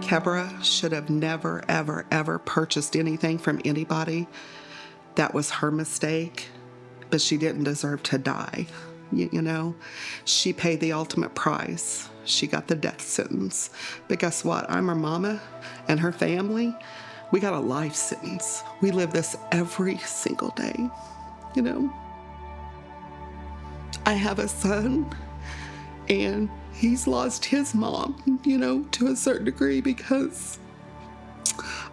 Kebra should have never, ever, ever purchased anything from anybody. That was her mistake, but she didn't deserve to die. You know, she paid the ultimate price. She got the death sentence. But guess what? I'm her mama, and her family, we got a life sentence. We live this every single day, you know. I have a son, and he's lost his mom, you know, to a certain degree, because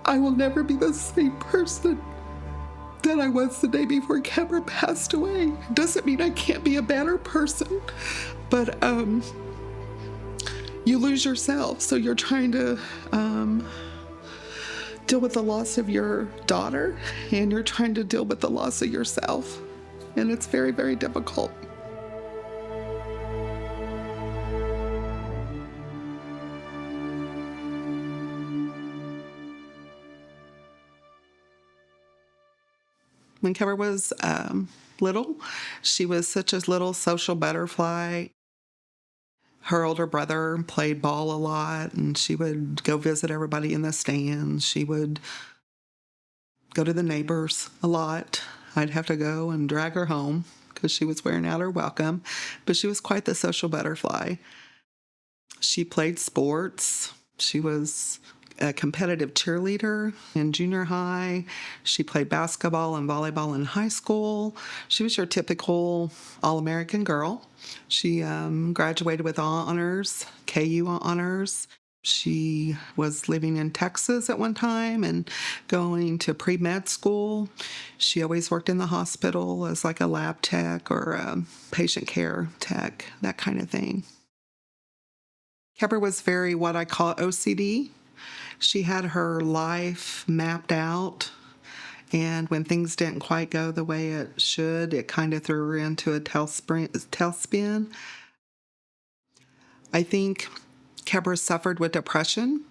I will never be the same person that I was the day before Kebra passed away. Doesn't mean I can't be a better person, but you lose yourself, so you're trying to deal with the loss of your daughter, and you're trying to deal with the loss of yourself, and it's very, very difficult. When Kebra was little, she was such a little social butterfly. Her older brother played ball a lot, and she would go visit everybody in the stands. She would go to the neighbors a lot. I'd have to go and drag her home because she was wearing out her welcome, but she was quite the social butterfly. She played sports. She was a competitive cheerleader in junior high. She played basketball and volleyball in high school. She was your typical all-American girl. She graduated with honors, KU honors. She was living in Texas at one time and going to pre-med school. She always worked in the hospital as like a lab tech or a patient care tech, that kind of thing. Kebra was very what I call OCD. She had her life mapped out, and when things didn't quite go the way it should, it kind of threw her into a tailspin. I think Kebra suffered with depression,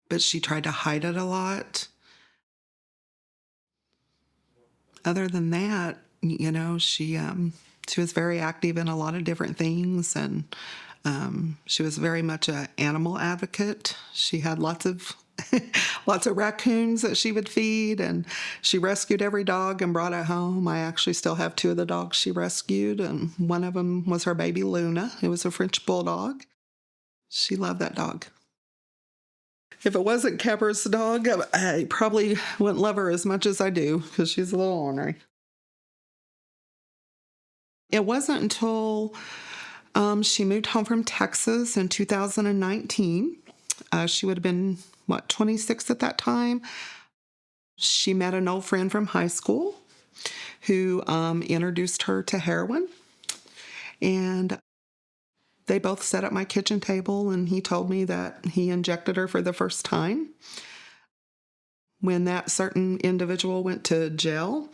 but she tried to hide it a lot. Other than that, you know, she was very active in a lot of different things, and she was very much an animal advocate. She had lots of raccoons that she would feed, and she rescued every dog and brought it home. I actually still have 2 of the dogs she rescued, and one of them was her baby Luna. It was a French bulldog. She loved that dog. If it wasn't Kebra's dog, I probably wouldn't love her as much as I do because she's a little ornery. It wasn't until she moved home from Texas in 2019. She would have been, 26 at that time. She met an old friend from high school who introduced her to heroin. And they both sat at my kitchen table, and he told me that he injected her for the first time. When that certain individual went to jail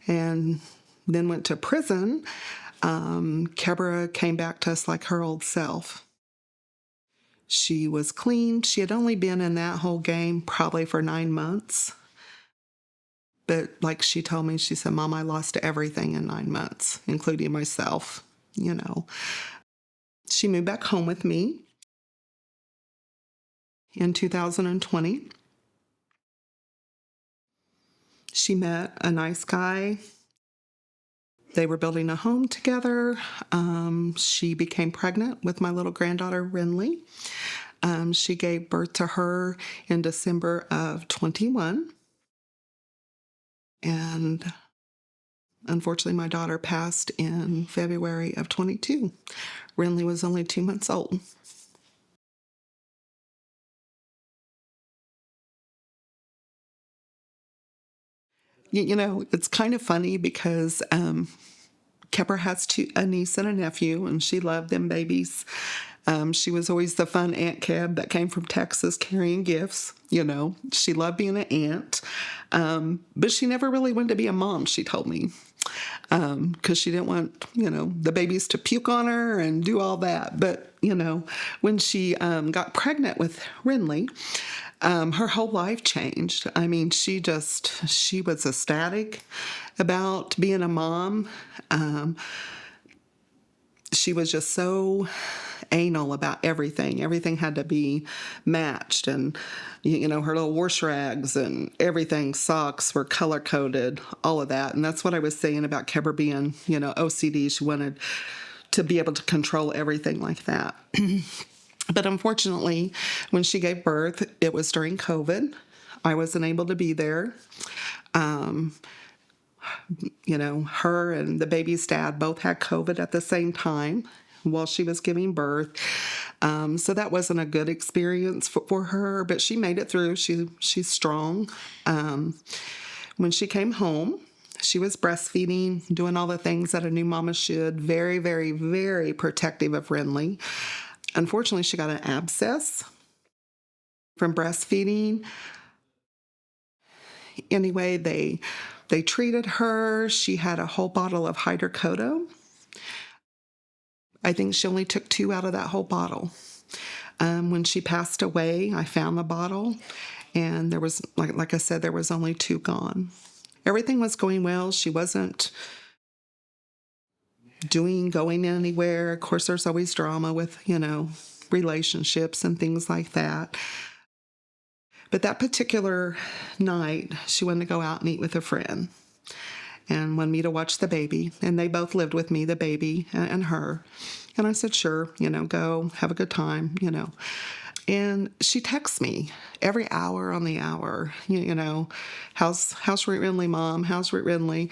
and then went to prison, Kebra came back to us like her old self. She was clean. She had only been in that whole game probably for 9 months. But like she told me, she said, "Mom, I lost everything in 9 months, including myself, you know." She moved back home with me in 2020. She met a nice guy. They were building a home together. She became pregnant with my little granddaughter, Renly. She gave birth to her in December of 21. And unfortunately, my daughter passed in February of 22. Renly was only 2 months old. You know, it's kind of funny because Kebra has a niece and a nephew, and she loved them babies. She was always the fun Aunt Keb that came from Texas carrying gifts, you know. She loved being an aunt, but she never really wanted to be a mom, she told me, because she didn't want, you know, the babies to puke on her and do all that. But, you know, when she got pregnant with Renly, her whole life changed. I mean, she was ecstatic about being a mom. she was just so anal about everything. Everything had to be matched, and her little wash rags and everything, socks were color coded, all of that. And that's what I was saying about Kebra being, OCD. She wanted to be able to control everything like that. But unfortunately, when she gave birth, it was during COVID. I wasn't able to be there. Her and the baby's dad both had COVID at the same time while she was giving birth. So that wasn't a good experience for her, but she made it through. She's strong. When she came home, she was breastfeeding, doing all the things that a new mama should. Very, very, very protective of Renly. Unfortunately, she got an abscess from breastfeeding. Anyway, they treated her. She had a whole bottle of hydrocodone. I think she only took 2 out of that whole bottle. When she passed away, I found the bottle, and there was, like I said, there was only 2 gone. Everything was going well. She wasn't going anywhere. Of course, there's always drama with, relationships and things like that. But that particular night, she wanted to go out and eat with a friend and wanted me to watch the baby. And they both lived with me, the baby and her. And I said, sure, go, have a good time, And she texts me every hour on the hour, how's Renly, Mom? How's Renly?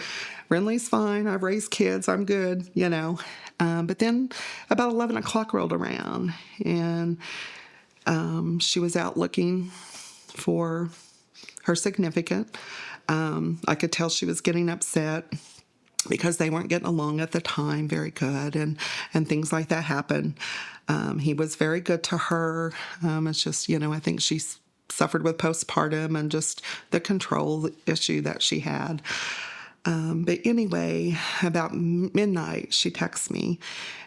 Renly's fine. I've raised kids. I'm good, But then about 11 o'clock rolled around, and she was out looking for her significant. I could tell she was getting upset because they weren't getting along at the time very good, and things like that happened. He was very good to her. It's just, I think she suffered with postpartum and just the control issue that she had. But anyway, about midnight, she texts me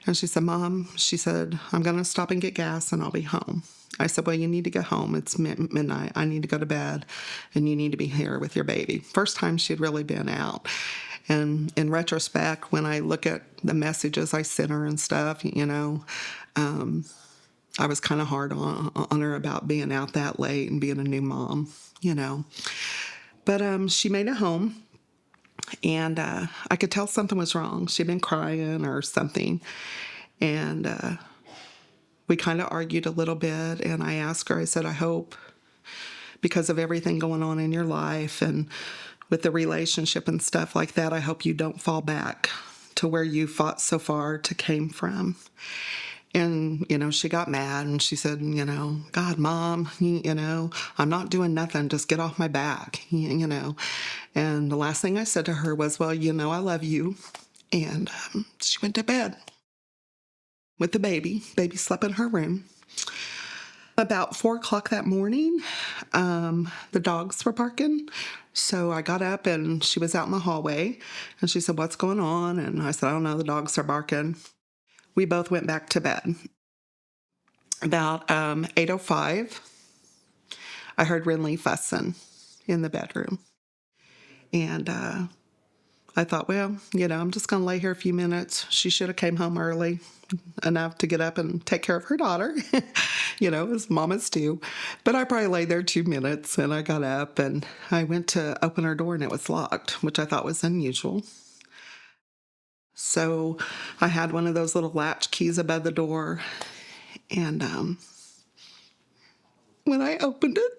and she said, Mom, she said, I'm going to stop and get gas and I'll be home. I said, well, you need to get home. It's midnight. I need to go to bed and you need to be here with your baby. First time she'd really been out. And in retrospect, when I look at the messages I sent her and stuff, I was kind of hard on her about being out that late and being a new mom, But she made it home, and I could tell something was wrong. She'd been crying or something, and we kind of argued a little bit, and I asked her, I said, I hope, because of everything going on in your life and with the relationship and stuff like that, I hope you don't fall back to where you fought so far to came from. And, she got mad and she said, God, Mom, I'm not doing nothing. Just get off my back, And the last thing I said to her was, well, I love you. And she went to bed with the baby. Baby slept in her room. About 4 o'clock that morning, the dogs were barking. So I got up and she was out in the hallway and she said, what's going on? And I said, I don't know, the dogs are barking. We both went back to bed. About 8:05, I heard Renly fussing in the bedroom. And I thought, well, I'm just going to lay here a few minutes. She should have came home early enough to get up and take care of her daughter, as mamas do. But I probably lay there 2 minutes, and I got up, and I went to open her door, and it was locked, which I thought was unusual. So I had one of those little latch keys above the door, and when I opened it,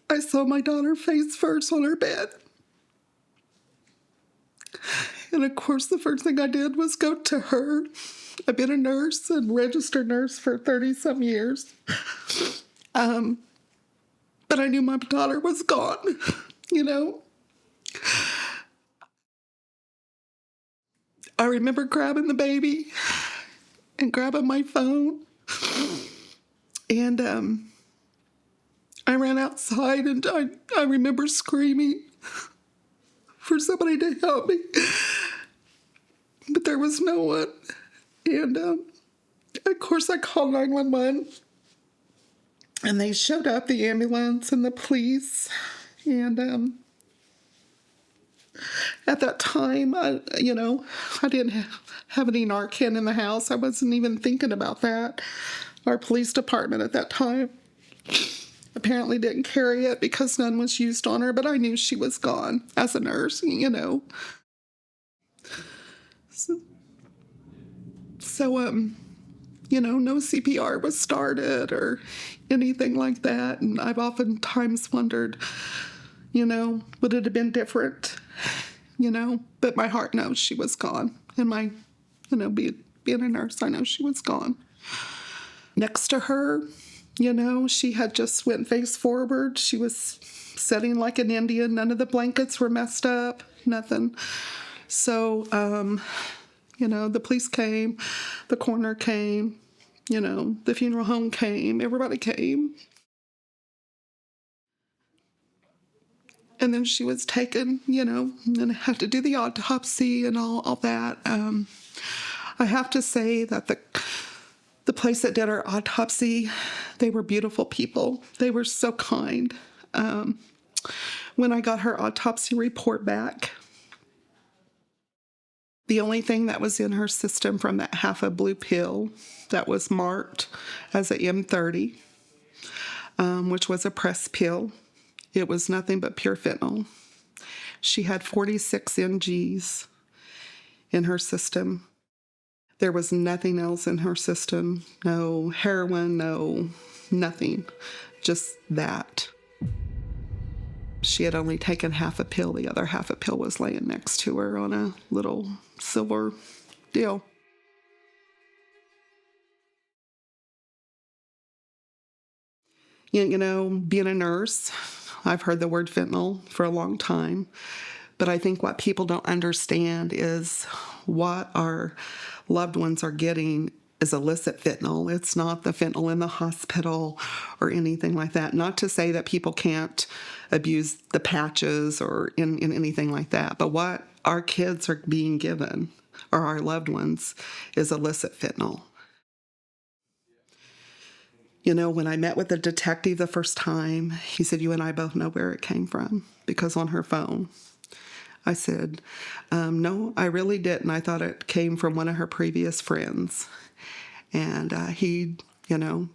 I saw my daughter face first on her bed. And of course, the first thing I did was go to her. I've been a nurse and registered nurse for 30-some years. But I knew my daughter was gone, I remember grabbing the baby and grabbing my phone. And I ran outside and I remember screaming for somebody to help me. But there was no one. And of course I called 911. And they showed up, the ambulance and the police. And At that time, I didn't have any Narcan in the house. I wasn't even thinking about that. Our police department at that time apparently didn't carry it because none was used on her, but I knew she was gone as a nurse, So, no CPR was started or anything like that. And I've oftentimes wondered, would it have been different? But my heart knows she was gone. And being a nurse, I know she was gone. Next to her, she had just went face forward. She was sitting like an Indian. None of the blankets were messed up, nothing. So, the police came, the coroner came, the funeral home came, everybody came. And then she was taken, and had to do the autopsy and all that. I have to say that the place that did her autopsy, they were beautiful people. They were so kind. When I got her autopsy report back, the only thing that was in her system from that half a blue pill that was marked as a M30, which was a press pill, it was nothing but pure fentanyl. She had 46 mgs in her system. There was nothing else in her system. No heroin, no nothing. Just that. She had only taken half a pill. The other half a pill was laying next to her on a little silver deal. Being a nurse, I've heard the word fentanyl for a long time. But I think what people don't understand is what our loved ones are getting is illicit fentanyl. It's not the fentanyl in the hospital or anything like that. Not to say that people can't abuse the patches or in anything like that. But what our kids are being given, or our loved ones, is illicit fentanyl. When I met with the detective the first time, he said, "You and I both know where it came from," because on her phone. I said, "No, I really didn't. I thought it came from one of her previous friends." And he,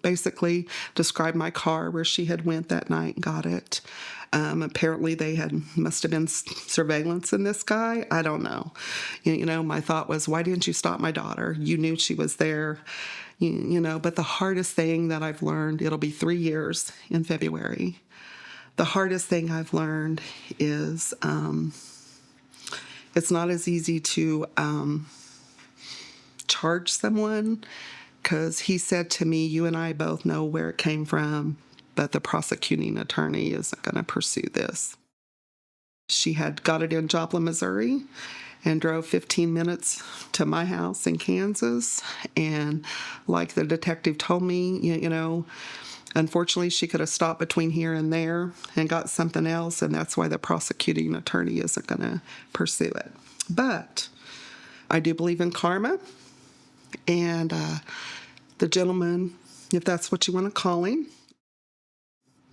basically described my car where she had went that night and got it. Apparently must have been surveillance in this guy. I don't know. My thought was, why didn't you stop my daughter? You knew she was there. But the hardest thing that I've learned, it'll be 3 years in February. The hardest thing I've learned is it's not as easy to charge someone, because he said to me, "You and I both know where it came from, but the prosecuting attorney isn't going to pursue this." She had got it in Joplin, Missouri, and drove 15 minutes to my house in Kansas. And like the detective told me, unfortunately, she could have stopped between here and there and got something else, and that's why the prosecuting attorney isn't going to pursue it. But I do believe in karma, and the gentleman, if that's what you want to call him,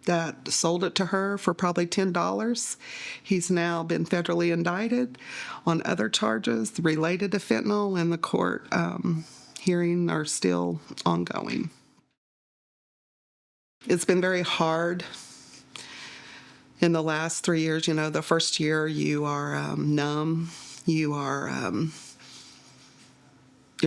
that sold it to her for probably $10. He's now been federally indicted on other charges related to fentanyl, and the court hearings are still ongoing. It's been very hard in the last 3 years. The first year you are numb. You're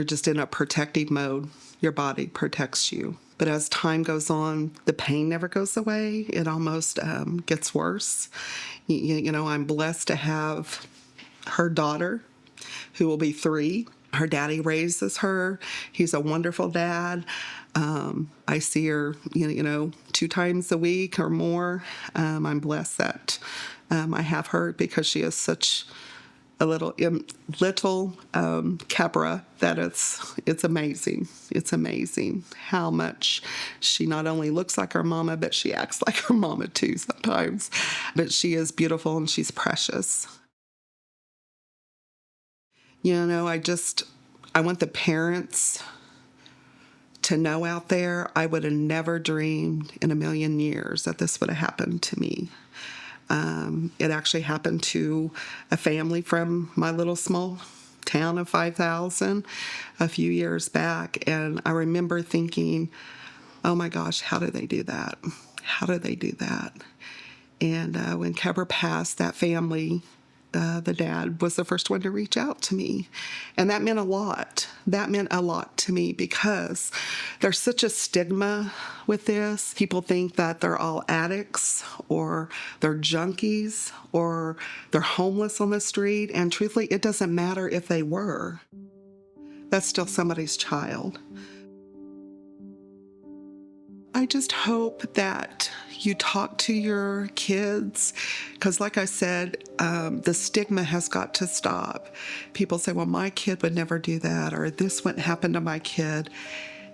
just in a protective mode. Your body protects you. But as time goes on, the pain never goes away. It almost gets worse. I'm blessed to have her daughter, who will be 3. Her daddy raises her. He's a wonderful dad. I see her, 2 times a week or more. I'm blessed that I have her, because she is such a little Kebra that it's amazing. It's amazing how much she not only looks like her mama, but she acts like her mama too sometimes. But she is beautiful and she's precious. I want the parents to know out there, I would have never dreamed in a million years that this would have happened to me. It actually happened to a family from my little small town of 5,000 a few years back. And I remember thinking, oh my gosh, how did they do that? How did they do that? And when Kebra passed, that family, the dad was the first one to reach out to me. And that meant a lot. That meant a lot to me because there's such a stigma with this. People think that they're all addicts or they're junkies or they're homeless on the street. And truthfully, it doesn't matter if they were. That's still somebody's child. I just hope that you talk to your kids because, like I said, the stigma has got to stop. People say, well, my kid would never do that, or this wouldn't happen to my kid.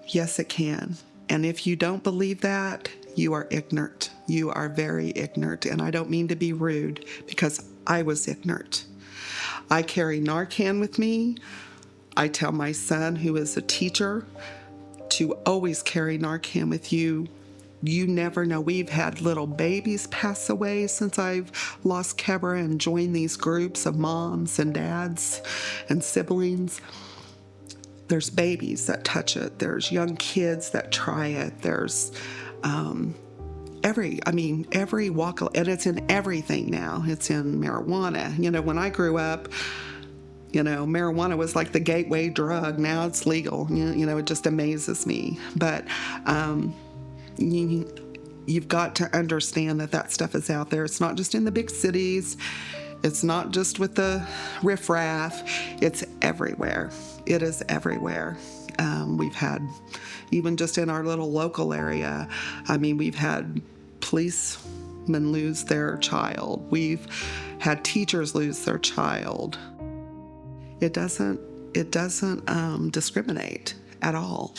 Yes, it can. And if you don't believe that, you are ignorant. You are very ignorant. And I don't mean to be rude because I was ignorant. I carry Narcan with me. I tell my son, who is a teacher, to always carry Narcan with you. You never know. We've had little babies pass away since I've lost Kebra and joined these groups of moms and dads and siblings. There's babies that touch it. There's young kids that try it. There's every walk, and it's in everything now. It's in marijuana. You know, when I grew up, you know, marijuana was like the gateway drug. Now it's legal. You know, it just amazes me. But you've got to understand that stuff is out there. It's not just in the big cities. It's not just with the riffraff. It's everywhere. It is everywhere. We've had, even just in our little local area, we've had policemen lose their child. We've had teachers lose their child. It doesn't discriminate at all.